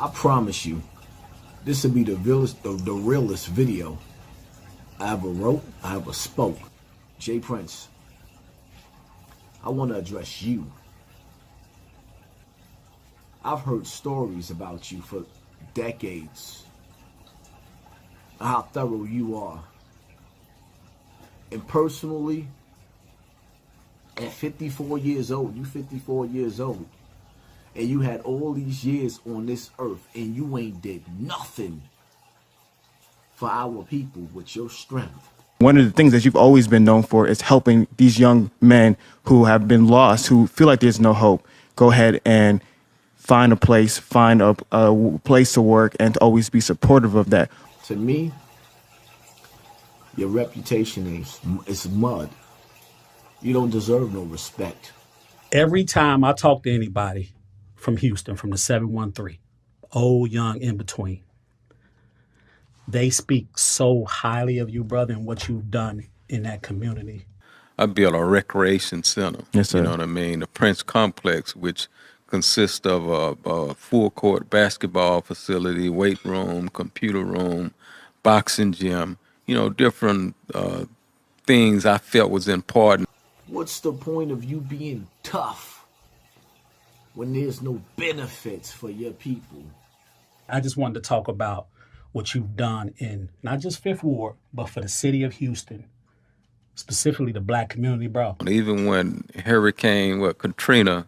I promise you, this will be the realest video I ever wrote, I ever spoke. Jay Prince, I want to address you. I've heard stories about you for decades, how thorough you are. And personally, at 54 years old, you 54 years old, and you had all these years on this earth, and you ain't did nothing for our people with your strength. One of the things that you've always been known for is helping these young men who have been lost, who feel like there's no hope, go ahead and find a place to work, and to always be supportive of that. To me, your reputation is mud. You don't deserve no respect. Every time I talk to anybody from Houston, from the 713, old, young, in between, they speak so highly of you, brother, and what you've done in that community. I built a recreation center. Yes, sir. You know what I mean? The Prince Complex, which consists of a full-court basketball facility, weight room, computer room, boxing gym, you know, different things I felt was important. What's the point of you being tough when there's no benefits for your people? I just wanted to talk about what you've done in not just Fifth Ward, but for the city of Houston, specifically the black community, bro. Even when Hurricane Katrina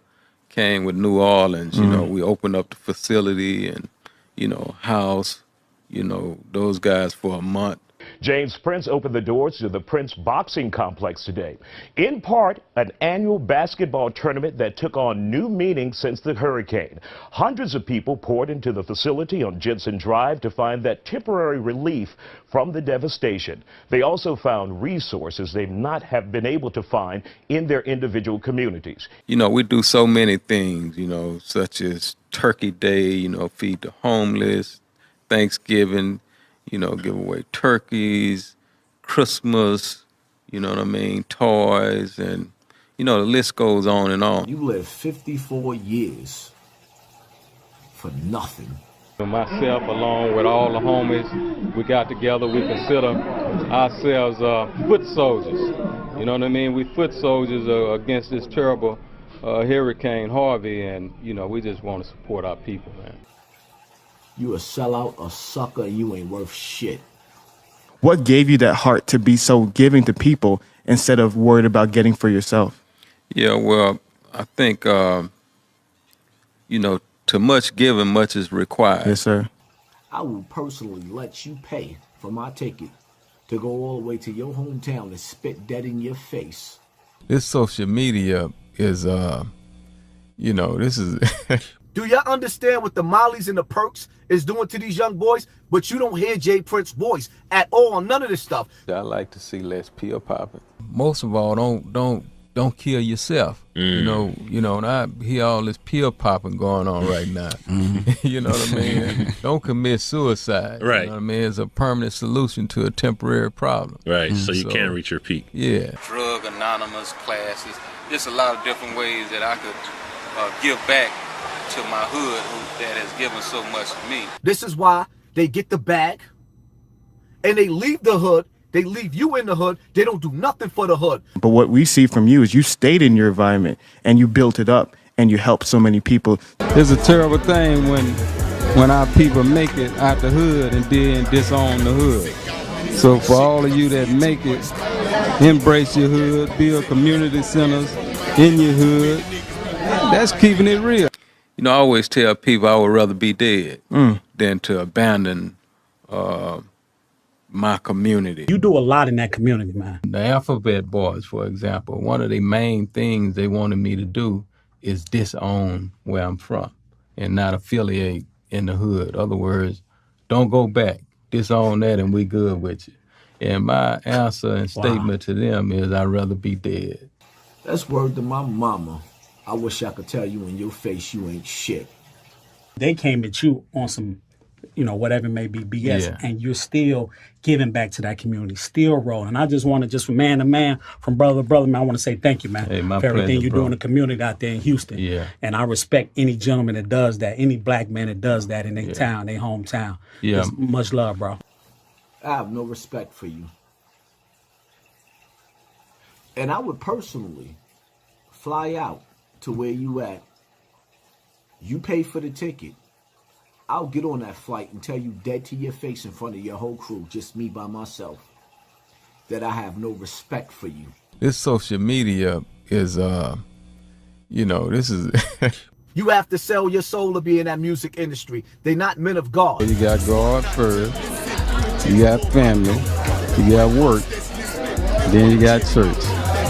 came with New Orleans, you know, we opened up the facility and, you know, housed, you know, those guys for a month. James Prince opened the doors to the Prince Boxing Complex today. In part, an annual basketball tournament that took on new meaning since the hurricane. Hundreds of people poured into the facility on Jensen Drive to find that temporary relief from the devastation. They also found resources they not have been able to find in their individual communities. You know, we do so many things, you know, such as Turkey Day, you know, feed the homeless, Thanksgiving, you know, give away turkeys, Christmas, you know what I mean, toys, and, you know, the list goes on and on. You lived 54 years for nothing. Myself, along with all the homies, we got together, we consider ourselves foot soldiers. You know what I mean? We foot soldiers against this terrible Hurricane Harvey, and, you know, we just want to support our people, man. You a sellout, a sucker, and you ain't worth shit. What gave you that heart to be so giving to people instead of worried about getting for yourself? Yeah, well, I think, you know, to much given, much is required. Yes, sir. I will personally let you pay for my ticket to go all the way to your hometown and spit dead in your face. This social media is, you know, this is... Do y'all understand what the Mollies and the Perks is doing to these young boys? But you don't hear Jay Prince's voice at all on none of this stuff. I like to see less pill popping. Most of all, don't kill yourself. You know, and I hear all this pill popping going on right now. You know what I mean? Don't commit suicide. Right. You know what I mean? It's a permanent solution to a temporary problem. Right. So you can't reach your peak. Yeah. Drug anonymous classes. Just a lot of different ways that I could give back to my hood that has given so much to me. This is why they get the bag and they leave the hood. They leave you in the hood. They don't do nothing for the hood. But what we see from you is you stayed in your environment and you built it up and you helped so many people. It's a terrible thing when our people make it out the hood and then disown the hood. So for all of you that make it, embrace your hood, build community centers in your hood. That's keeping it real. You know, I always tell people I would rather be dead than to abandon my community. You do a lot in that community, man. The Alphabet Boys, for example, one of the main things they wanted me to do is disown where I'm from and not affiliate in the hood. In other words, don't go back. Disown that and we good with you. And my answer and statement to them is I'd rather be dead. That's word to my mama. I wish I could tell you in your face you ain't shit. They came at you on some whatever it may be, BS, Yeah. and you're still giving back to that community, still rolling. I just want to, just from man to man, from brother to brother, man, I want to say thank you, man, Hey, my for everything pleasure, you do bro. in the community out there in Houston. Yeah. And I respect any gentleman that does that, any black man that does that in their town, their hometown. Yeah. It's much love, bro. I have no respect for you. And I would personally fly out to where you at. You pay for the ticket. I'll get on that flight and tell you dead to your face in front of your whole crew, just me by myself, that I have no respect for you. This social media is, this is... You have to sell your soul to be in that music industry. They're not men of God. You got God first, you got family, you got work, then you got church.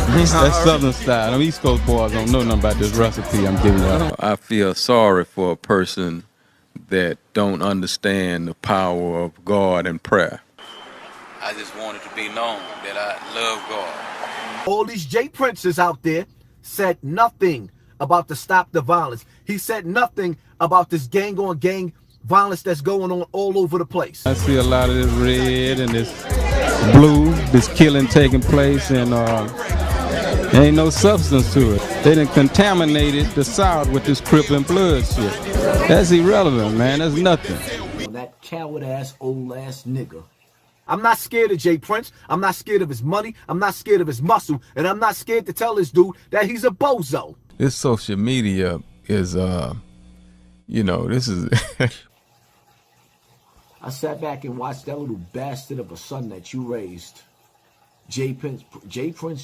That's Southern style. Them East Coast boys don't know nothing about this recipe I'm giving you. I feel sorry for a person that don't understand the power of God and prayer. I just wanted to be known that I love God. All these J Princes out there said nothing about to stop the violence. He said nothing about this gang on gang violence that's going on all over the place. I see a lot of this red and this blue, this killing taking place, and there ain't no substance to it. They done contaminated the South with this crippling blood shit. That's irrelevant, man. That's nothing. That coward ass, old ass nigga. I'm not scared of Jay Prince. I'm not scared of his money. I'm not scared of his muscle. And I'm not scared to tell this dude that he's a bozo. This social media is, this is... I sat back and watched that little bastard of a son that you raised, Jay Prince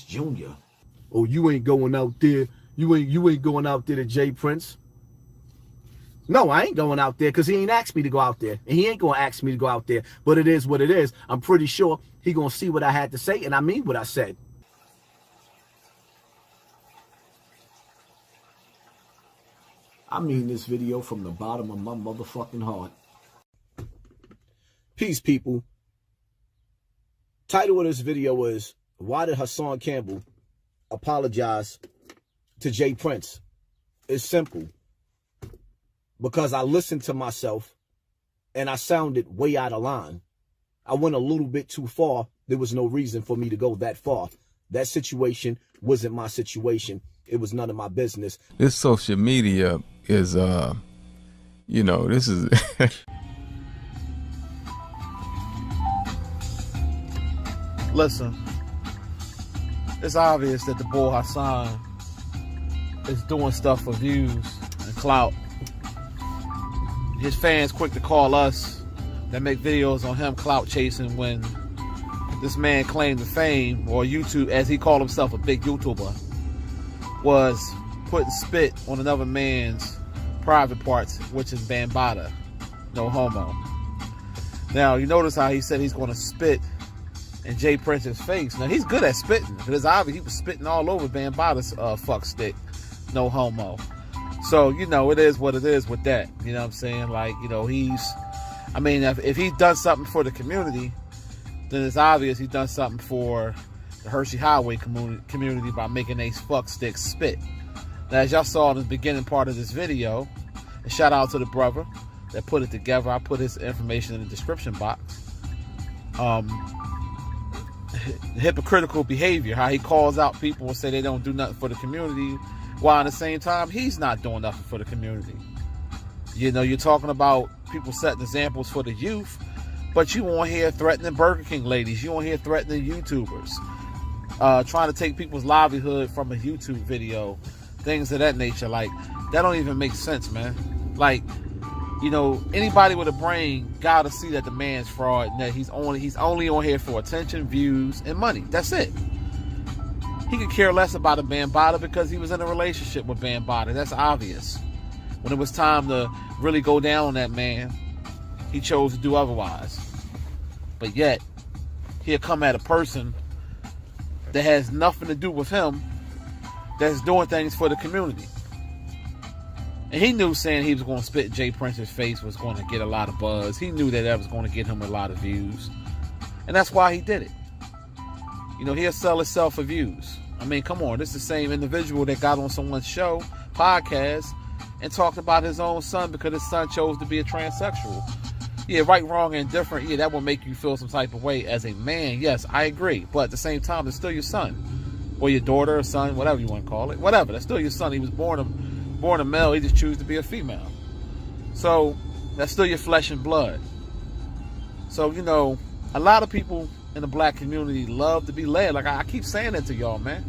Jr. Oh, you ain't going out there. You ain't going out there to Jay Prince. No, I ain't going out there because he ain't asked me to go out there. And he ain't going to ask me to go out there. But it is what it is. I'm pretty sure he going to see what I had to say, and I mean what I said. I mean this video from the bottom of my motherfucking heart. Peace, people. Title of this video is, why did Hassan Campbell apologize to Jay Prince? It's simple. Because I listened to myself and I sounded way out of line. I went a little bit too far. There was no reason for me to go that far. That situation wasn't my situation. It was none of my business. This social media is, this is... Listen, it's obvious that the boy Hassan is doing stuff for views and clout. His fans quick to call us that make videos on him clout chasing when this man claimed the fame, or YouTube, as he called himself, a big YouTuber, was putting spit on another man's private parts, which is Bambaataa, no homo. Now, you notice how he said he's going to spit in Jay Prince's face. Now, he's good at spitting, because it's obvious he was spitting all over Bambaataa's fuck stick, no homo. So, it is what it is with that. You know what I'm saying? Like, if he's done something for the community, then it's obvious he's done something for the Hershey Highway community by making these fuck sticks spit. Now, as y'all saw in the beginning part of this video, and shout out to the brother that put it together. I put his information in the description box. Hypocritical behavior, how he calls out people and say they don't do nothing for the community, while at the same time he's not doing nothing for the community. You're talking about people setting examples for the youth, but you won't hear threatening Burger King ladies, you won't hear threatening YouTubers, trying to take people's livelihood from a YouTube video, things of that nature. Like, that don't even make sense, man. Like, anybody with a brain gotta see that the man's fraud and that he's only on here for attention, views, and money. That's it. He could care less about a Bambaataa because he was in a relationship with Bambaataa. That's obvious. When it was time to really go down on that man, he chose to do otherwise. But yet, he'll come at a person that has nothing to do with him, that's doing things for the community. And he knew saying he was going to spit in Jay Prince's face was going to get a lot of buzz. He knew that was going to get him a lot of views. And that's why he did it. He'll sell himself for views. I mean, come on. This is the same individual that got on someone's show, podcast, and talked about his own son because his son chose to be a transsexual. Yeah, right, wrong, and different. Yeah, that will make you feel some type of way as a man. Yes, I agree. But at the same time, it's still your son. Or your daughter or son, whatever you want to call it. Whatever, that's still your son. He was born a male, he just chooses to be a female. So, that's still your flesh and blood. So, you know, a lot of people in the black community love to be led. Like I keep saying that to y'all, man.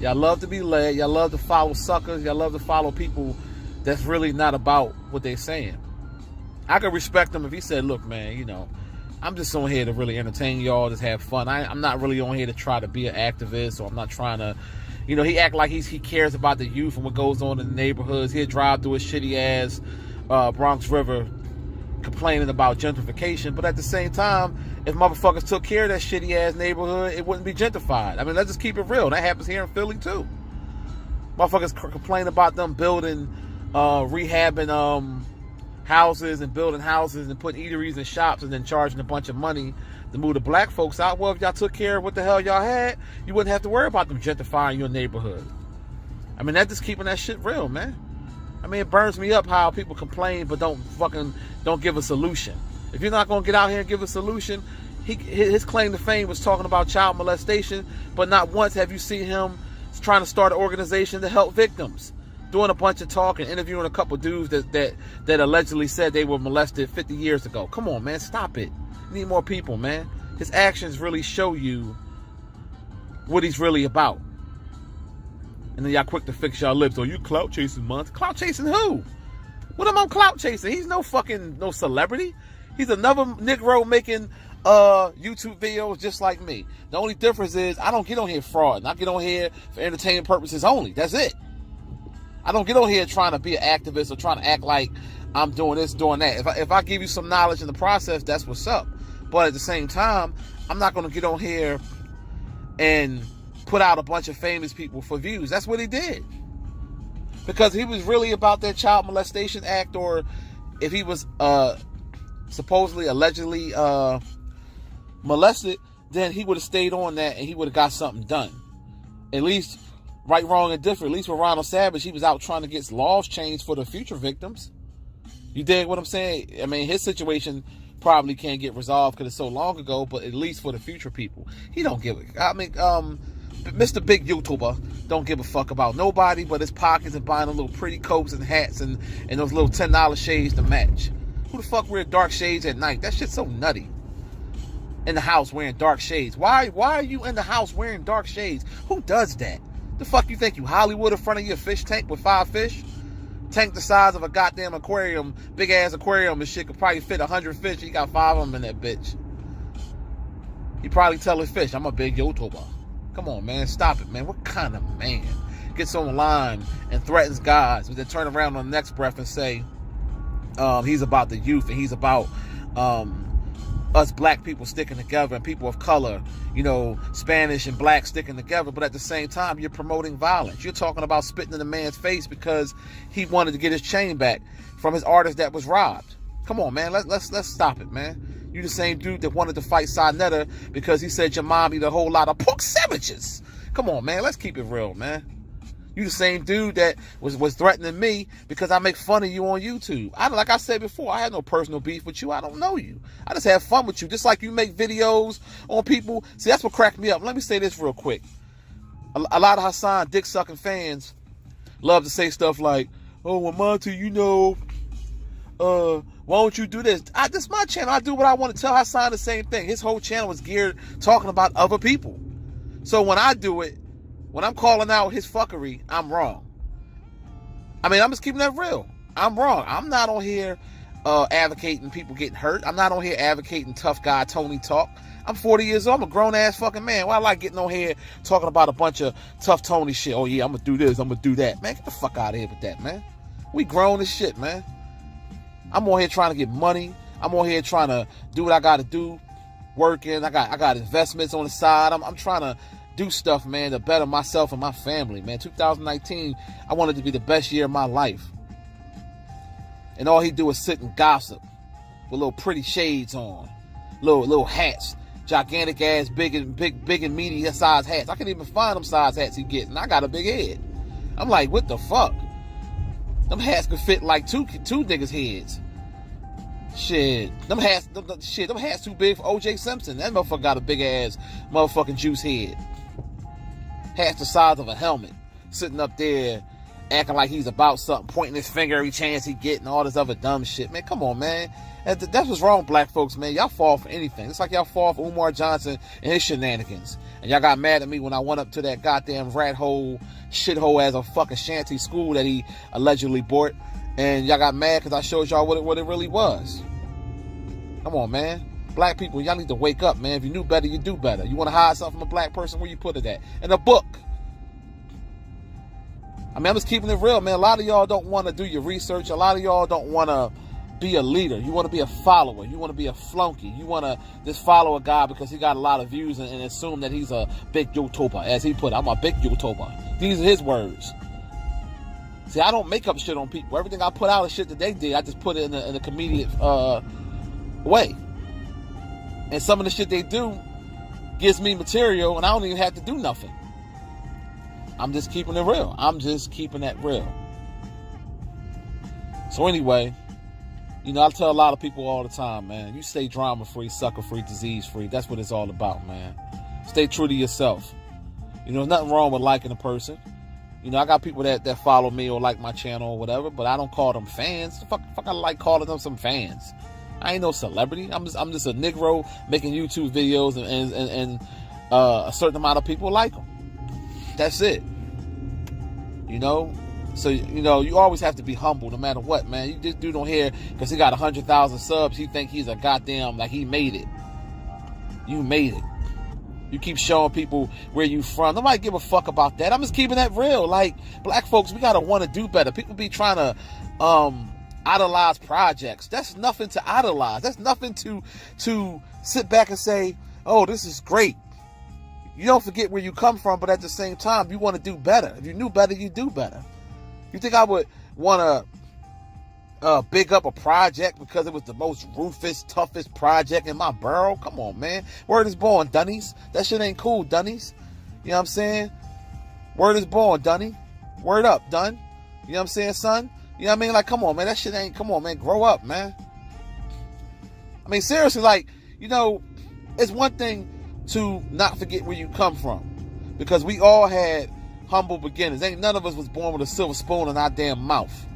Y'all love to be led. Y'all love to follow suckers. Y'all love to follow people that's really not about what they're saying. I could respect him if he said, look, man, you know, I'm just on here to really entertain y'all, just have fun. I'm not really on here to try to be an activist, or I'm not trying to, you know, he act like he cares about the youth and what goes on in the neighborhoods. He'll drive through a shitty ass Bronx River complaining about gentrification, but at the same time, if motherfuckers took care of that shitty ass neighborhood, it wouldn't be gentrified. I mean, let's just keep it real. That happens here in Philly too. Motherfuckers complain about them building, rehabbing houses and building houses and putting eateries and shops and then charging a bunch of money to move the black folks out. Well, if y'all took care of what the hell y'all had, you wouldn't have to worry about them gentrifying your neighborhood. I mean, that's just keeping that shit real, man. I mean, it burns me up how people complain but don't give a solution. If you're not gonna get out here and give a solution, his claim to fame was talking about child molestation, but not once have you seen him trying to start an organization to help victims, doing a bunch of talk and interviewing a couple dudes that allegedly said they were molested 50 years ago. Come on, man, stop it. You need more people, man. His actions really show you what he's really about. And then y'all quick to fix y'all lips. Oh, you clout chasing month. Clout chasing who? What am I clout chasing? He's no celebrity. He's another Negro making YouTube videos just like me. The only difference is I don't get on here fraud. I get on here for entertainment purposes only. That's it. I don't get on here trying to be an activist or trying to act like I'm doing this, doing that. If I give you some knowledge in the process, that's what's up. But at the same time, I'm not going to get on here and put out a bunch of famous people for views. That's what he did. Because he was really about that child molestation act, or if he was supposedly, allegedly molested, then he would have stayed on that and he would have got something done. At least, right, wrong, and different. At least with Ronald Savage, he was out trying to get laws changed for the future victims. You dig what I'm saying? I mean, his situation probably can't get resolved because it's so long ago, but at least for the future people, he don't give it. I mean, Mr. Big YouTuber don't give a fuck about nobody but his pockets and buying a little pretty coats and hats and those little $10 shades to match. Who the fuck wear dark shades at night? That shit's so nutty. In the house wearing dark shades. Why are you in the house wearing dark shades? Who does that? The fuck you think you Hollywood in front of your fish tank with 5 fish? Tank the size of a goddamn aquarium, big ass aquarium, and shit could probably fit 100 fish. He got 5 of them in that bitch. He probably tell his fish, I'm a big YouTuber. Come on, man, stop it, man. What kind of man gets online and threatens guys, but then turn around on the next breath and say he's about the youth and he's about us black people sticking together and people of color, you know, Spanish and black sticking together, but at the same time, you're promoting violence. You're talking about spitting in the man's face because he wanted to get his chain back from his artist that was robbed. Come on, man, let's stop it, man. You the same dude that wanted to fight Sinetta because he said your mom eat a whole lot of pork sandwiches. Come on, man, let's keep it real, man. You the same dude that was threatening me because I make fun of you on YouTube. Like I said before, I had no personal beef with you. I don't know you. I just have fun with you. Just like you make videos on people. See, that's what cracked me up. Let me say this real quick. A lot of Hassan dick-sucking fans love to say stuff like, oh, well, Monty, you know, why don't you do this? This is my channel. I do what I want to tell Hassan the same thing. His whole channel is geared talking about other people. So when I do it, when I'm calling out his fuckery, I'm wrong. I mean, I'm just keeping that real. I'm wrong. I'm not on here advocating people getting hurt. I'm not on here advocating tough guy Tony talk. I'm 40 years old. I'm a grown-ass fucking man. Why I like getting on here talking about a bunch of tough Tony shit? Oh, yeah, I'm going to do this. I'm going to do that. Man, get the fuck out of here with that, man. We grown as shit, man. I'm on here trying to get money. I'm on here trying to do what I got to do. Working. I got investments on the side. I'm trying to do stuff, man, to better myself and my family, man. 2019, I wanted to be the best year of my life. And all he do is sit and gossip with little pretty shades on, little hats, gigantic ass, big and meaty size hats. I can't even find them size hats he getting. I got a big head. I'm like, what the fuck? Them hats could fit like two niggas' heads. Shit, them hats too big for O.J. Simpson. That motherfucker got a big ass motherfucking juice head. Hat's the size of a helmet, sitting up there acting like he's about something, pointing his finger every chance he get and all this other dumb shit. Man, come on, man. That's what's wrong with black folks, man. Y'all fall for anything. It's like y'all fall for Umar Johnson and his shenanigans. And y'all got mad at me when I went up to that goddamn rat hole, shithole as a fucking shanty school that he allegedly bought. And y'all got mad because I showed y'all what it really was. Come on, man. Black people, y'all need to wake up, man. If you knew better, you do better. You want to hide something from a black person, where you put it at? In a book. I mean, I'm just keeping it real, man. A lot of y'all don't want to do your research. A lot of y'all don't want to be a leader. You want to be a follower. You want to be a flunky. You want to just follow a guy because he got a lot of views and assume that he's a big YouTuber. As he put it, I'm a big YouTuber. These are his words. See, I don't make up shit on people. Everything I put out is shit that they did. I just put it in a comedic way. And some of the shit they do gives me material and I don't even have to do nothing. I'm just keeping it real. I'm just keeping that real. So anyway, you know, I tell a lot of people all the time, man, you stay drama-free, sucker-free, disease-free. That's what it's all about, man. Stay true to yourself. You know, there's nothing wrong with liking a person. You know, I got people that follow me or like my channel or whatever, but I don't call them fans. The fuck I like calling them some fans. I ain't no celebrity. I'm just a Negro making YouTube videos and a certain amount of people like them. That's it. You know? So, you know, you always have to be humble no matter what, man. You just dude on here because he got 100,000 subs, he think he's a goddamn, like he made it. You made it. You keep showing people where you from. Nobody give a fuck about that. I'm just keeping that real. Like, black folks, we gotta want to do better. People be trying to idolize projects. That's nothing to idolize. That's nothing to sit back and say, oh, this is great. You don't forget where you come from, but at the same time, you want to do better. If you knew better, you do better. You think I would want to big up a project because it was the most ruthless, toughest project in my borough? Come on, man. Word is born, Dunnies. That shit ain't cool, Dunnies. You know what I'm saying? Word is born, Dunny. Word up, Dun. You know what I'm saying, son? You know what I mean? Like, come on, man. That shit ain't, come on, man. Grow up, man. I mean, seriously, like, you know, it's one thing to not forget where you come from, because we all had humble beginnings. Ain't none of us was born with a silver spoon in our damn mouth.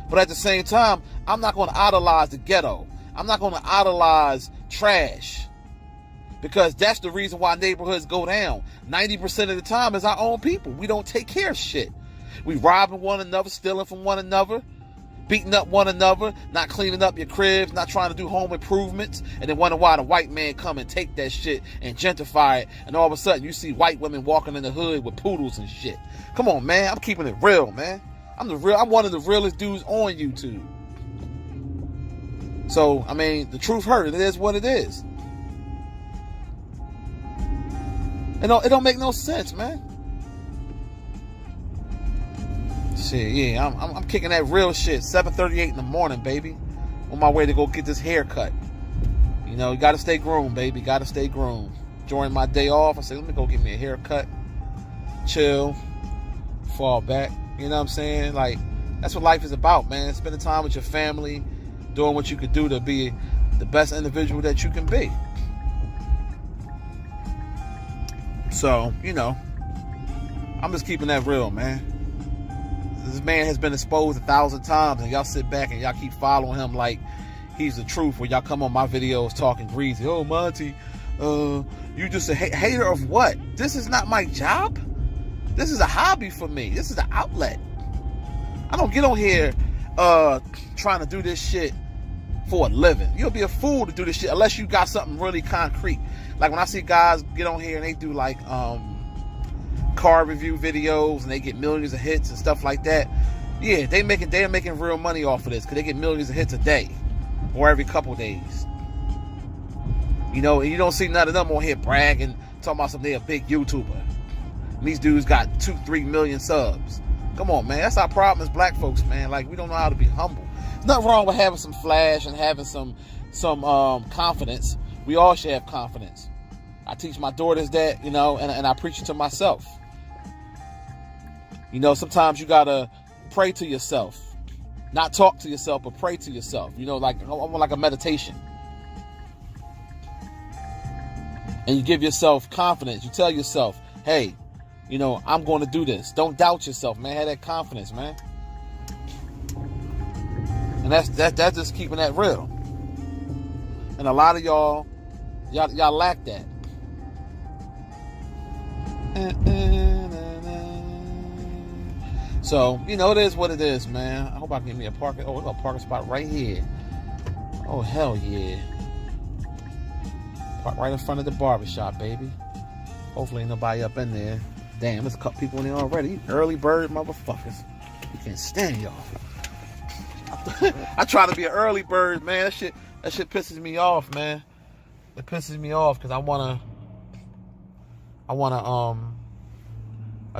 But at the same time, I'm not going to idolize the ghetto. I'm not going to idolize trash, because that's the reason why neighborhoods go down. 90% of the time is our own people. We don't take care of shit. We robbing one another, stealing from one another, beating up one another, not cleaning up your cribs, not trying to do home improvements, and then wonder why the white man come and take that shit and gentrify it, and all of a sudden you see white women walking in the hood with poodles and shit. Come on, man. I'm keeping it real, man. I'm one of the realest dudes on YouTube. So, I mean, the truth hurt. It is what it is. It don't make no sense, man. Shit, yeah, I'm kicking that real shit. 7:38 in the morning, baby. On my way to go get this haircut. You know, you gotta stay groomed, baby. Gotta stay groomed. During my day off, I said, let me go get me a haircut. Chill. Fall back. You know what I'm saying? Like, that's what life is about, man. Spending time with your family, doing what you could do to be the best individual that you can be. So, you know, I'm just keeping that real, man. This man has been exposed 1,000 times, and y'all sit back and y'all keep following him like he's the truth. When y'all come on my videos talking greasy, oh, Monty, you just a hater of what? This is not my job. This is a hobby for me. This is an outlet. I don't get on here trying to do this shit for a living. You'll be a fool to do this shit unless you got something really concrete. Like when I see guys get on here and they do like car review videos and they get millions of hits and stuff like that. Yeah, they're making real money off of this because they get millions of hits a day or every couple days. You know, and you don't see none of them on here bragging, talking about something, they're a big YouTuber. And these dudes got 2-3 million subs. Come on, man. That's our problem as black folks, man. Like, we don't know how to be humble. There's nothing wrong with having some flash and having some confidence. We all should have confidence. I teach my daughters that, you know, and I preach it to myself. You know, sometimes you gotta pray to yourself. Not talk to yourself, but pray to yourself. You know, like a meditation. And you give yourself confidence. You tell yourself, hey, you know, I'm going to do this. Don't doubt yourself, man. Have that confidence, man. And that's just keeping that real. And a lot of y'all lack that. So, you know, it is what it is, man. I hope I can get me a parking. Oh, we got a parking spot right here. Oh, hell yeah. Park right in front of the barbershop, baby. Hopefully ain't nobody up in there. Damn, there's a couple people in there already. Early bird motherfuckers. You can't stand y'all. I try to be an early bird, man. That shit pisses me off, man. It pisses me off because I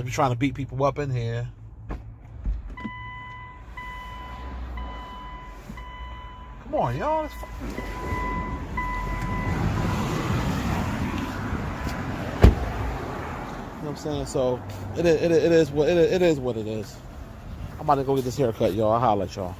be trying to beat people up in here. Come on, y'all. It's fucking... You know what I'm saying? So it is what it is. I'm about to go get this haircut, y'all. I'll holler at y'all.